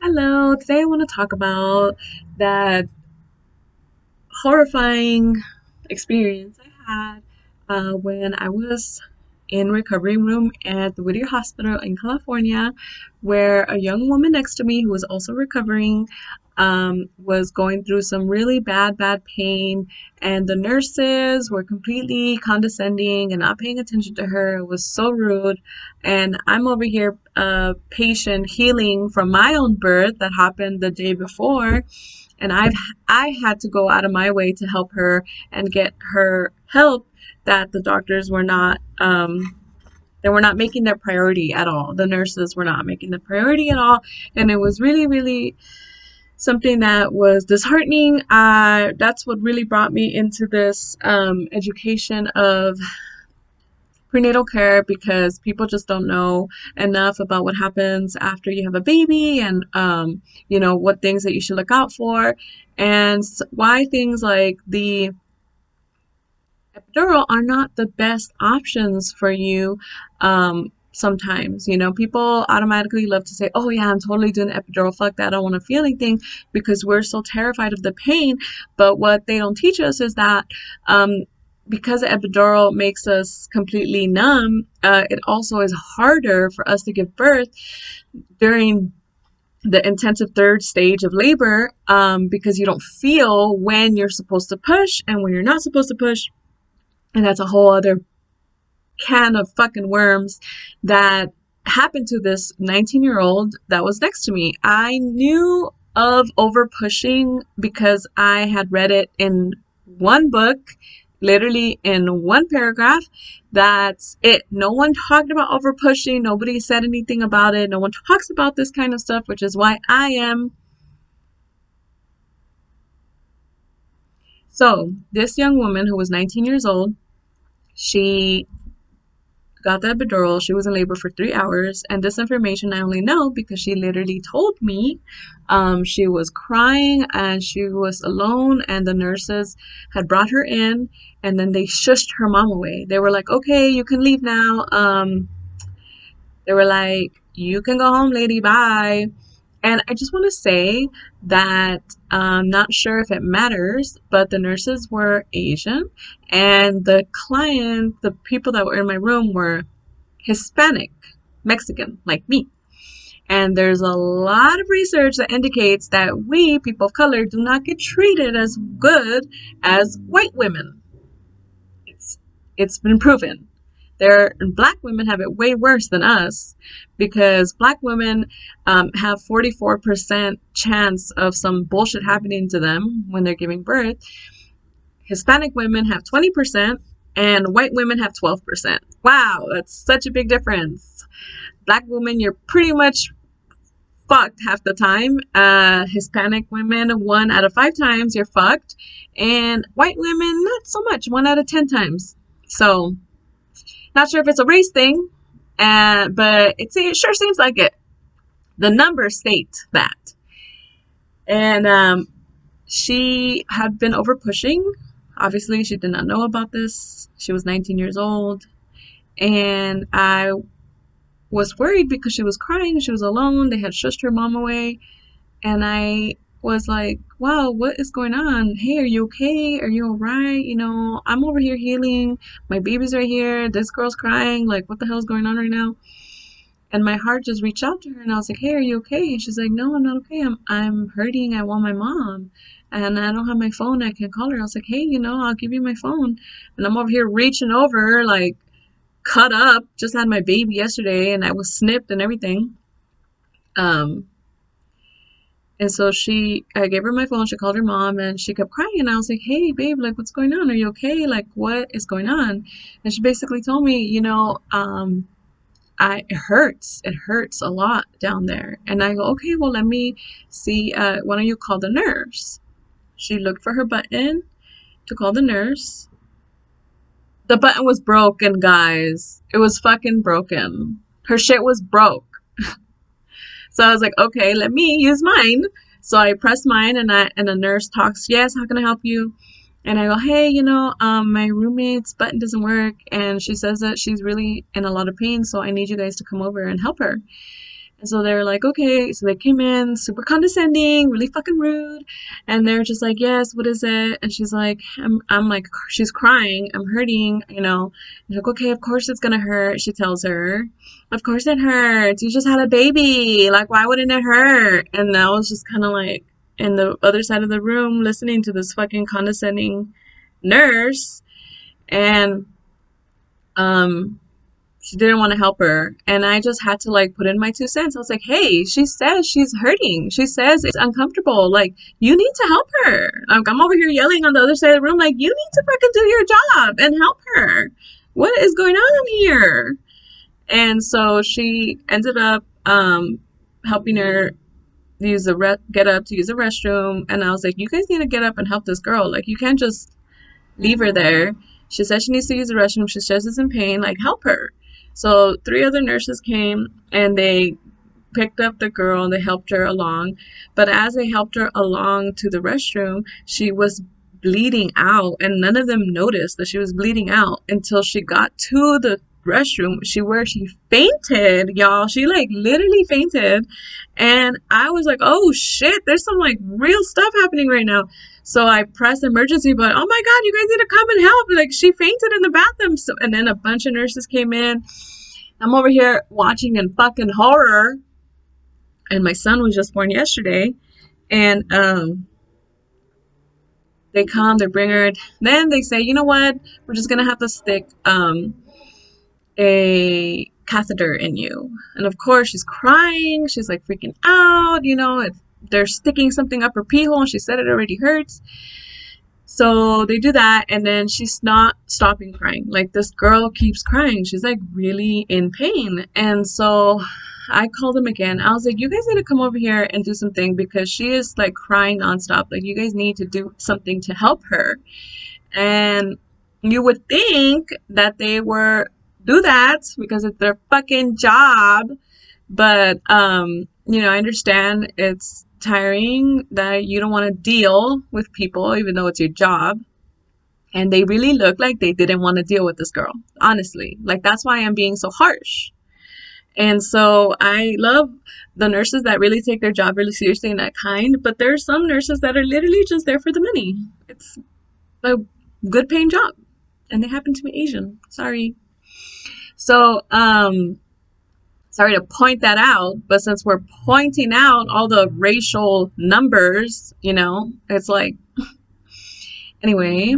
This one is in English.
Hello, today I want to talk about that horrifying experience I had when I was in recovery room at the Whittier Hospital in California, where a young woman next to me who was also recovering was going through some really bad pain, and the nurses were completely condescending and not paying attention to her. It was so rude, and I'm over here, patient healing from my own birth that happened the day before, and I had to go out of my way to help her and get her help that the doctors were not they were not making their priority at all. The nurses were not making the priority at all, and it was really something that was disheartening. That's what really brought me into this education of prenatal care, because people just don't know enough about what happens after you have a baby, and what things that you should look out for, and why things like the epidural are not the best options for you. Sometimes, people automatically love to say, oh yeah, I'm totally doing epidural, fuck that, I don't want to feel anything, because we're so terrified of the pain. But what they don't teach us is that because the epidural makes us completely numb, it also is harder for us to give birth during the intensive third stage of labor, because you don't feel when you're supposed to push and when you're not supposed to push. And that's a whole other can of fucking worms that happened to this 19-year-old that was next to me. I knew of overpushing because I had read it in one book, literally in one paragraph. That's it. No one talked about overpushing. Nobody said anything about it. No one talks about this kind of stuff, which is why I am. So, this young woman who was 19 years old, she got the epidural. She was in labor for 3 hours, and this information I only know because she literally told me. She was crying and she was alone, and the nurses had brought her in, and then they shushed her mom away. They were like, "Okay, you can leave now." They were like, "You can go home, lady. Bye." And I just want to say that I'm not sure if it matters, but the nurses were Asian, and the people that were in my room were Hispanic, Mexican, like me. And there's a lot of research that indicates that we, people of color, do not get treated as good as white women. It's it's been proven. Black women have it way worse than us, because black women have 44% chance of some bullshit happening to them when they're giving birth. Hispanic women have 20%, and white women have 12%. Wow, that's such a big difference. Black women, you're pretty much fucked half the time. Hispanic women, 1 out of 5 times you're fucked. And white women, not so much, 1 out of 10 times. So, not sure if it's a race thing, but it sure seems like it. The numbers state that. And she had been over pushing. Obviously, she did not know about this. She was 19 years old. And I was worried because she was crying. She was alone. They had shushed her mom away. And I was like, wow, what is going on? Hey, are you okay? Are you all right? I'm over here healing. My baby's right here. This girl's crying. Like, what the hell's going on right now? And my heart just reached out to her, and I was like, hey, are you okay? And she's like, no, I'm not okay. I'm hurting. I want my mom. And I don't have my phone. I can call her. I was like, hey, I'll give you my phone. And I'm over here reaching over, like, cut up. Just had my baby yesterday, and I was snipped and everything. And so I gave her my phone. She called her mom, and she kept crying. And I was like, hey, babe, like, what's going on? Are you okay? Like, what is going on? And she basically told me, it hurts. It hurts a lot down there. And I go, okay, well, let me see. Why don't you call the nurse? She looked for her button to call the nurse. The button was broken, guys. It was fucking broken. Her shit was broke. So I was like, okay, let me use mine. So I press mine, and the nurse talks, yes, how can I help you? And I go, hey, my roommate's button doesn't work, and she says that she's really in a lot of pain, so I need you guys to come over and help her. And so they're like, okay. So they came in super condescending, really fucking rude. And they're just like, yes, what is it? And she's like, I'm like, she's crying. I'm hurting, you know. And like, okay, of course it's gonna hurt. She tells her, of course it hurts. You just had a baby. Like, why wouldn't it hurt? And I was just kind of like in the other side of the room listening to this fucking condescending nurse. And, she didn't want to help her, and I just had to like put in my 2 cents. I was like, hey, she says she's hurting, she says it's uncomfortable, like you need to help her. Like, I'm over here yelling on the other side of the room like, you need to fucking do your job and help her. What is going on here? And so she ended up helping her use the get up to use the restroom, and I was like, you guys need to get up and help this girl. Like, you can't just leave her there. She says she needs to use the restroom. She says she's in pain. Like, help her. So 3 other nurses came and they picked up the girl and they helped her along. But as they helped her along to the restroom, she was bleeding out, and none of them noticed that she was bleeding out until she got to the restroom. She fainted, y'all. She like literally fainted. And I was like, oh shit, there's some like real stuff happening right now. So I pressed emergency, but oh my god, you guys need to come and help. Like, she fainted in the bathroom. So, and then a bunch of nurses came in. I'm over here watching in fucking horror. And my son was just born yesterday. And they come, they bring her. Then they say, you know what? We're just gonna have to stick a catheter in you. And of course, she's crying. She's like freaking out. You know, they're sticking something up her pee hole, and she said it already hurts. So they do that, and then she's not stopping crying. Like, this girl keeps crying. She's like really in pain. And so I called him again. I was like, you guys need to come over here and do something, because she is like crying nonstop. Like, you guys need to do something to help her. And you would think that they were do that because it's their fucking job. But you know, I understand it's tiring that you don't want to deal with people even though it's your job. And they really looked like they didn't want to deal with this girl, honestly. Like, that's why I'm being so harsh. And so I love the nurses that really take their job really seriously and that kind, but there are some nurses that are literally just there for the money. It's a good paying job, and they happen to be Asian. Sorry. So sorry to point that out, but since we're pointing out all the racial numbers, you know, it's like, anyway.